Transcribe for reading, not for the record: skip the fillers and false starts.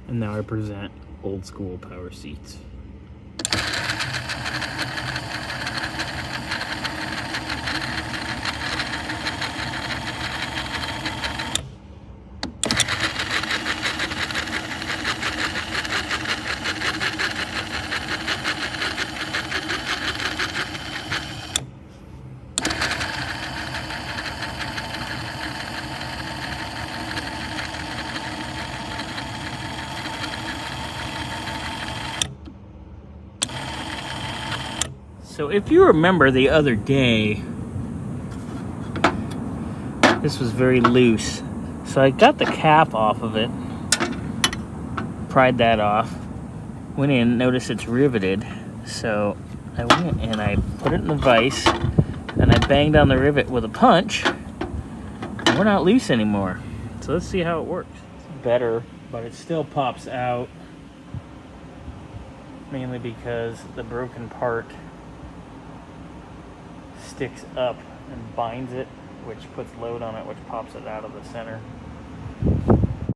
And now I present old school power seats. So if you remember the other day, this was very loose. So I got the cap off of it, pried that off, went in, noticed it's riveted. So I went and I put it in the vise and I banged on the rivet with a punch. And we're not loose anymore. So let's see how it works. It's better, but it still pops out. Mainly because the broken part sticks up and binds it, which puts load on it, which pops it out of the center.